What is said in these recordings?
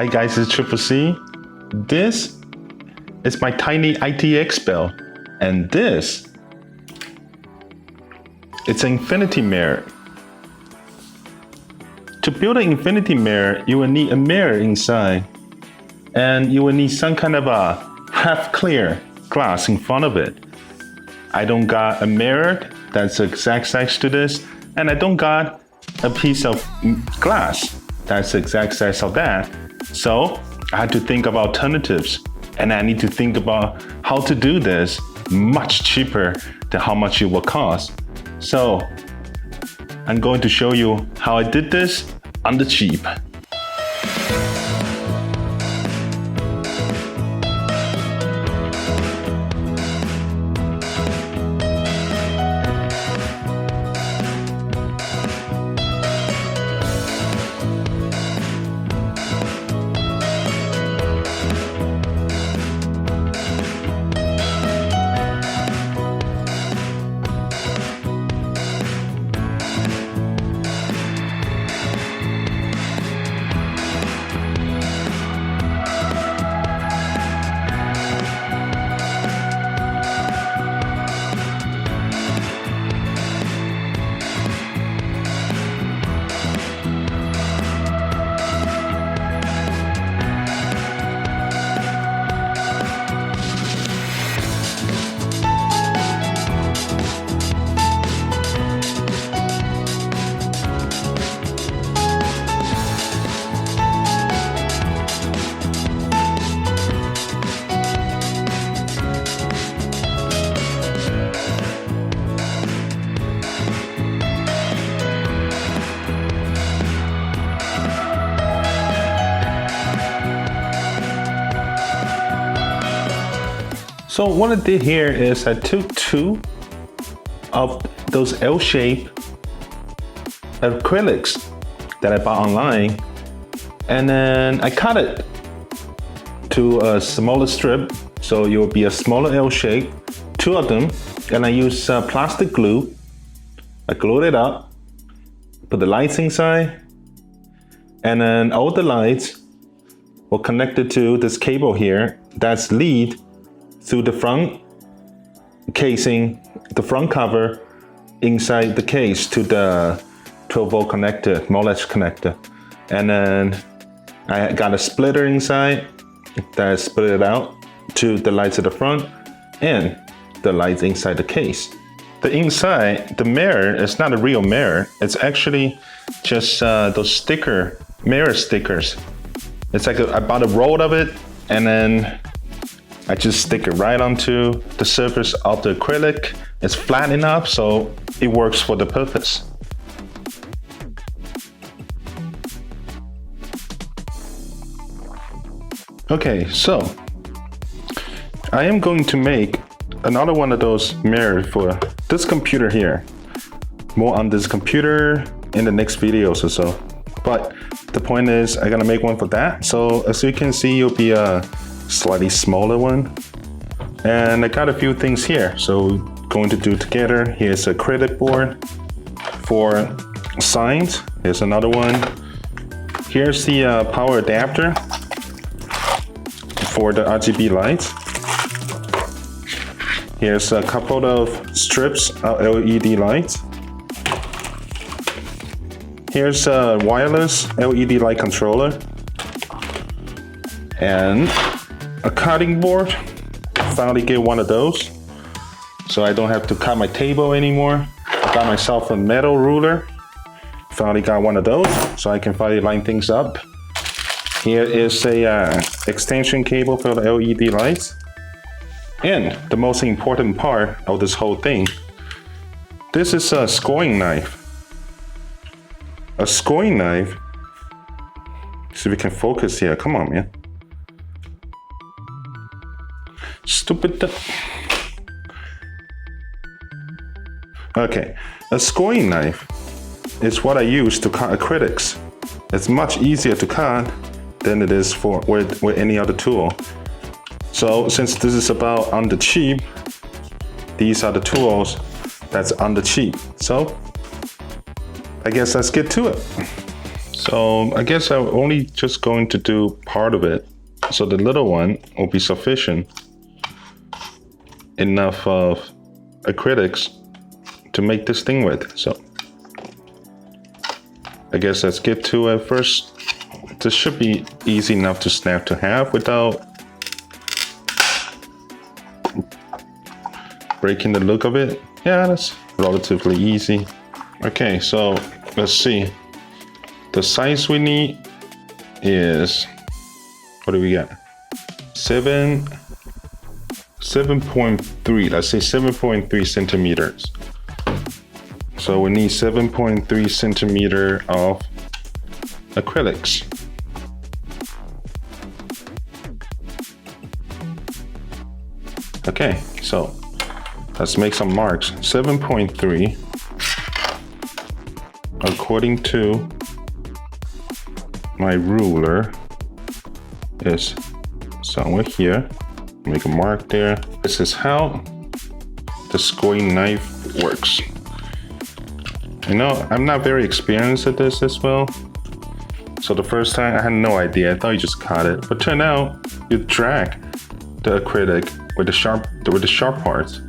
Hi guys, it's Triple C. This is my tiny ITX belt, and this it's an infinity mirror. To build an infinity mirror, you will need a mirror inside, and you will need some kind of a half clear glass in front of it. I don't got a mirror that's the exact size to this, and I don't got a piece of glass that's the exact size of that. So I had to think of alternatives, and I need to think about how to do this much cheaper than how much it will cost. So I'm going to show you how I did this on the cheap. So what I did here is I took two of those L-shaped acrylics that I bought online, and then I cut it to a smaller strip, so it will be a smaller L shape, two of them, and I use plastic glue. I glued it up, put the lights inside, and then all the lights were connected to this cable here that's lead through the front casing, the front cover inside the case to the 12-volt connector, Molex connector. And then I got a splitter inside that I split it out to the lights at the front and the lights inside the case. The inside, the mirror is not a real mirror. It's actually just those mirror stickers. It's like I bought a roll of it, and then I just stick it right onto the surface of the acrylic. It's flat enough so it works for the purpose. Okay, so I am going to make another one of those mirrors for this computer here. More on this computer in the next videos or so. But the point is, I gotta make one for that. So as you can see, it'll be a slightly smaller one. And I got a few things here. So going to do together. Here's a credit board for signs. Here's another one. Here's the power adapter for the RGB lights. Here's a couple of strips of LED lights. Here's a wireless LED light controller. And a cutting board. Finally get one of those, so I don't have to cut my table anymore. I got myself a metal ruler. Finally got one of those, so I can finally line things up. Here is a extension cable for the LED lights. And the most important part of this whole thing, this is a scoring knife. A scoring knife. See if we can focus here. Come on, man. Stupid. Okay, a scoring knife is what I use to cut acrylics. It's much easier to cut than it is with any other tool. So since this is about on the cheap, these are the tools that's on the cheap. So I guess let's get to it. So I guess I'm only just going to do part of it. So the little one will be sufficient enough of acrylics to make this thing with. So I guess let's get to it first. This should be easy enough to snap to half without breaking the look of it. Yeah, that's relatively easy. Okay, so let's see. The size we need is, what do we got? 7.3, let's say 7.3 centimeters. So we need 7.3 centimeter of acrylics. Okay, so let's make some marks. 7.3, according to my ruler, is somewhere here. Make a mark there. This is how the scoring knife works. You know, I'm not very experienced at this as well. So the first time I had no idea. I thought you just cut it, but turned out you drag the acrylic with the sharp parts.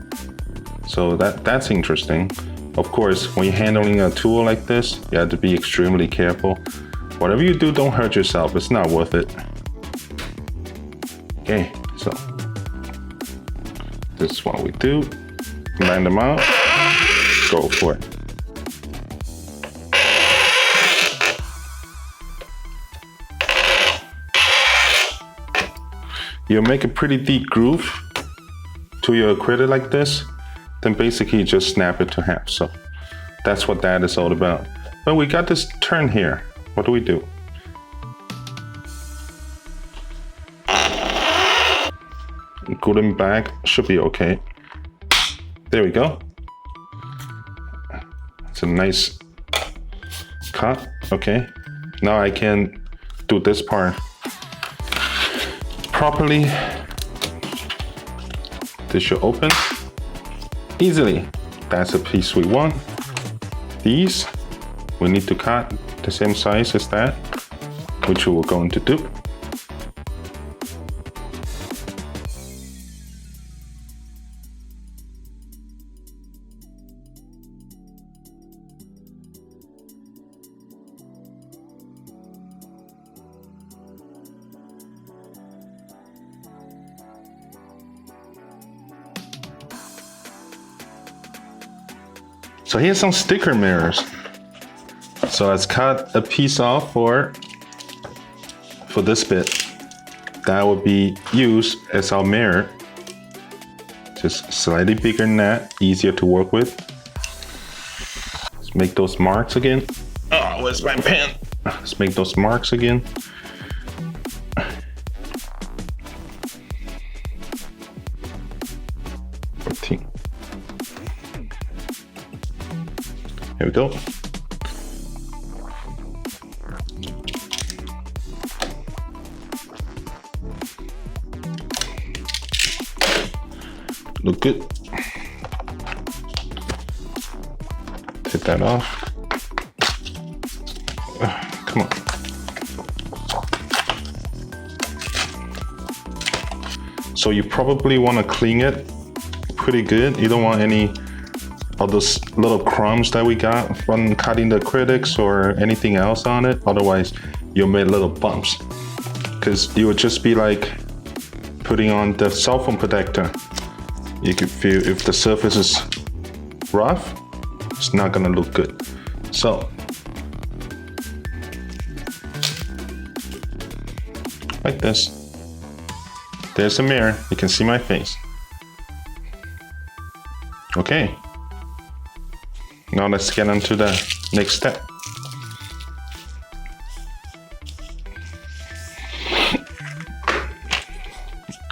So that's interesting. Of course, when you're handling a tool like this, you have to be extremely careful. Whatever you do, don't hurt yourself. It's not worth it. Okay, so this is what we do. Line them out. Go for it. You make a pretty deep groove to your acrylic like this, then basically you just snap it to half. So that's what that is all about. But we got this turn here. What do we do? Glue them back, should be okay. There we go. It's a nice cut. Okay, now I can do this part properly. This should open easily. That's a piece we want. These we need to cut the same size as that, which we were going to do. So here's some sticker mirrors. So let's cut a piece off for this bit. That will be used as our mirror. Just slightly bigger than that, easier to work with. Let's make those marks again. Oh, where's my pen? Let's make those marks again. Here we go. Look good. Take that off. Come on. So you probably want to clean it pretty good. You don't want any of those little crumbs that we got from cutting the acrylics or anything else on it. Otherwise, you'll make little bumps. Because you would just be like putting on the cell phone protector. You could feel if the surface is rough, it's not gonna look good. So, like this. There's a mirror, you can see my face. Okay. Now let's get on to the next step.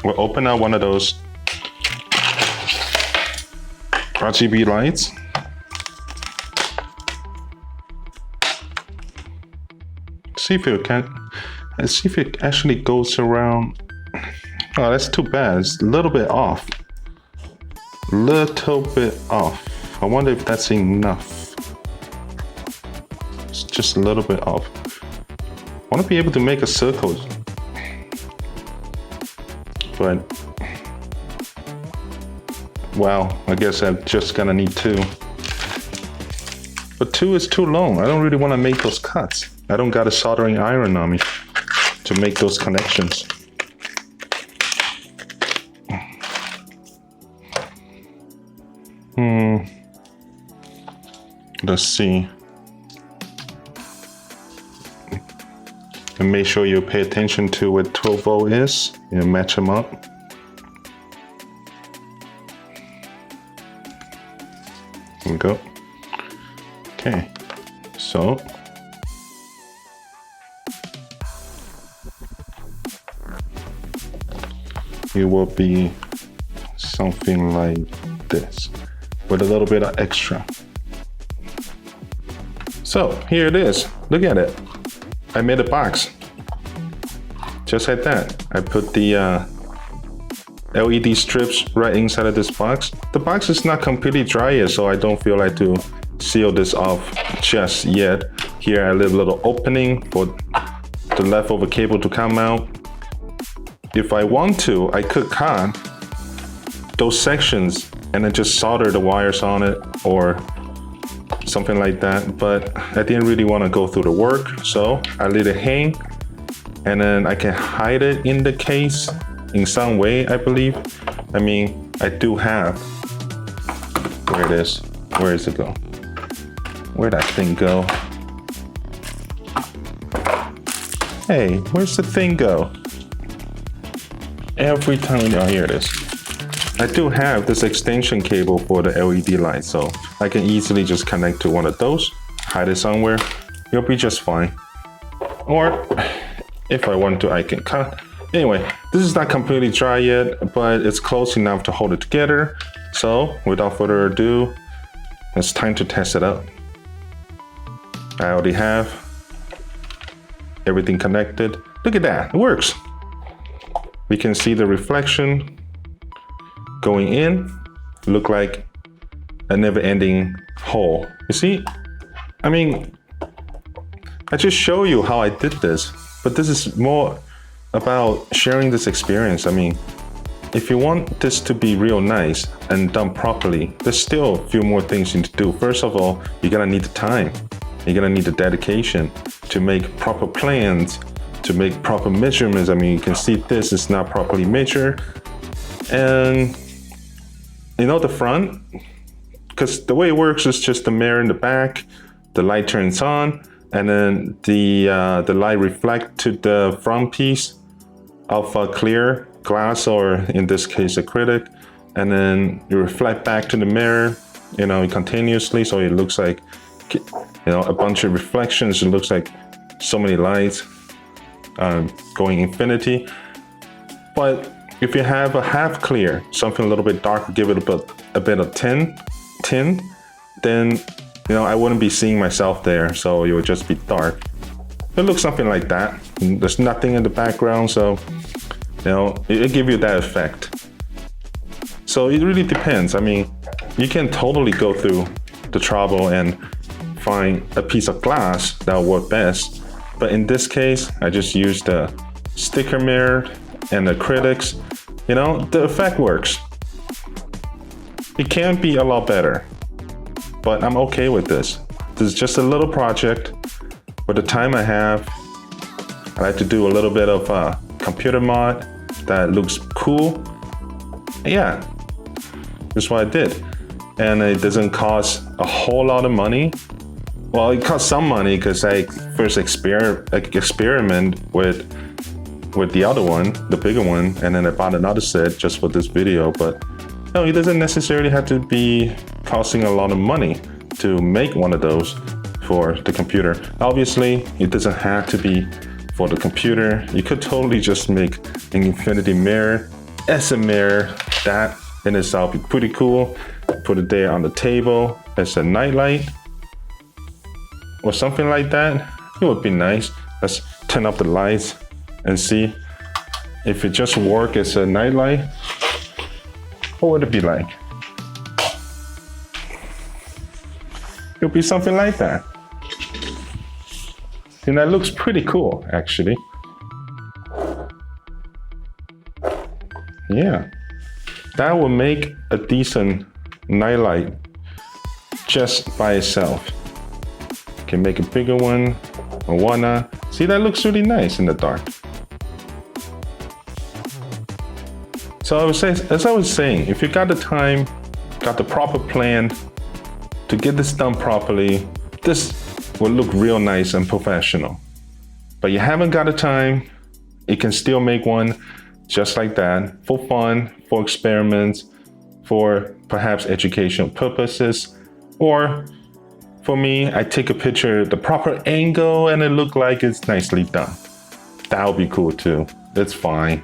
We'll open up one of those RGB lights. See if it can. Let's see if it actually goes around. Oh, that's too bad. It's a little bit off. Little bit off. I wonder if that's enough. It's just a little bit off. want to be able to make a circle, but wow, I guess I'm just gonna need 2. But 2 is too long. I don't really want to make those cuts. I don't got a soldering iron on me to make those connections. Let's see. And make sure you pay attention to what 12 volt is and match them up. Here we go. Okay, so it will be something like this with a little bit of extra. So here it is. Look at it. I made a box just like that. I put the LED strips right inside of this box. The box is not completely dry yet, so I don't feel like to seal this off just yet. Here I leave a little opening for the leftover cable to come out. If I want to, I could cut those sections and then just solder the wires on it or something like that, but I didn't really want to go through the work, so I let it hang, and then I can hide it in the case in some way, I believe. I mean, I do have, where it is, where does it go? Where'd that thing go? Hey, where's the thing go? Every time, oh, here it is. I do have this extension cable for the LED light, so I can easily just connect to one of those, hide it somewhere, you'll be just fine. Or if I want to, I can cut. Anyway, this is not completely dry yet, but it's close enough to hold it together. So without further ado, it's time to test it out. I already have everything connected. Look at that, it works. We can see the reflection going in, look like a never-ending hole. You see? I mean, I just show you how I did this, but this is more about sharing this experience. I mean, if you want this to be real nice and done properly, there's still a few more things you need to do. First of all, you're gonna need the time. You're gonna need the dedication to make proper plans, to make proper measurements. I mean, you can see this is not properly measured. And you know, the front, because the way it works is just the mirror in the back, the light turns on, and then the light reflect to the front piece of a clear glass, or in this case acrylic, and then you reflect back to the mirror, you know, continuously, so it looks like, you know, a bunch of reflections. It looks like so many lights going infinity. But if you have a half clear, something a little bit darker, give it a bit of tin, then, you know, I wouldn't be seeing myself there, so it would just be dark. It looks something like that. There's nothing in the background, so, you know, it gives you that effect. So it really depends. I mean, you can totally go through the trouble and find a piece of glass that will work best. But in this case, I just used a sticker mirror and acrylics. You know, the effect works. It can be a lot better, but I'm okay with this. This is just a little project. With the time I have, I like to do a little bit of a computer mod that looks cool. Yeah, that's what I did. And it doesn't cost a whole lot of money. Well, it cost some money because I first experiment with the other one, the bigger one, and then I bought another set just for this video. But no, it doesn't necessarily have to be costing a lot of money to make one of those for the computer. Obviously, it doesn't have to be for the computer. You could totally just make an infinity mirror as a mirror. That in itself be pretty cool. Put it there on the table as a nightlight or something like that. It would be nice. Let's turn up the lights and see if it just work as a nightlight. What would it be like? It would be something like that. And that looks pretty cool, actually. Yeah, that will make a decent nightlight just by itself. Can make a bigger one or whatnot. See, that looks really nice in the dark. So as I was saying, if you got the time, got the proper plan to get this done properly, this will look real nice and professional. But you haven't got the time, you can still make one just like that, for fun, for experiments, for perhaps educational purposes, or for me, I take a picture, the proper angle, and it look like it's nicely done. That would be cool too. That's fine.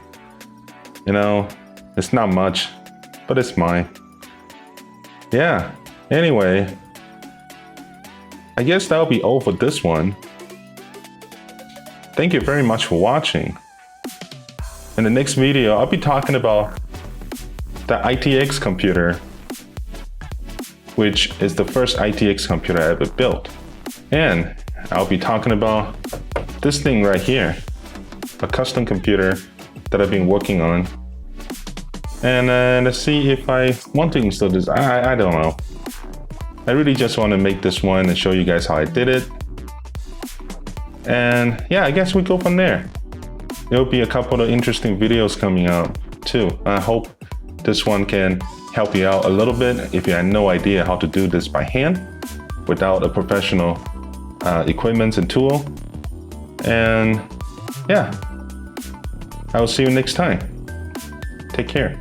You know, it's not much, but it's mine. Yeah, anyway, I guess that'll be all for this one. Thank you very much for watching. In the next video, I'll be talking about the ITX computer, which is the first ITX computer I ever built. And I'll be talking about this thing right here, a custom computer that I've been working on. And let's see if I want to install this. I don't know. I really just want to make this one and show you guys how I did it. And yeah, I guess we go from there. There'll be a couple of interesting videos coming out too. I hope this one can help you out a little bit if you had no idea how to do this by hand without a professional equipment and tool. And yeah, I will see you next time. Take care.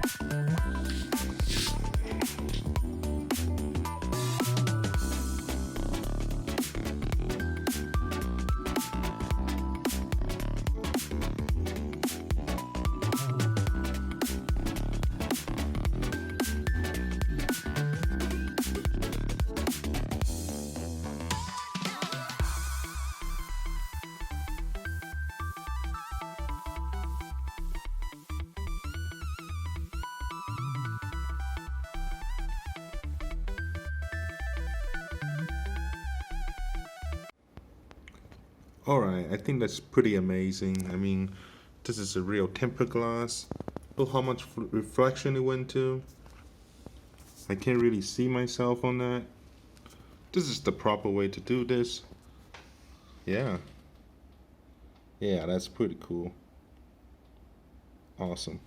All right, I think that's pretty amazing. I mean, this is a real tempered glass. Look how much reflection it went to. I can't really see myself on that. This is the proper way to do this. Yeah. Yeah, that's pretty cool. Awesome.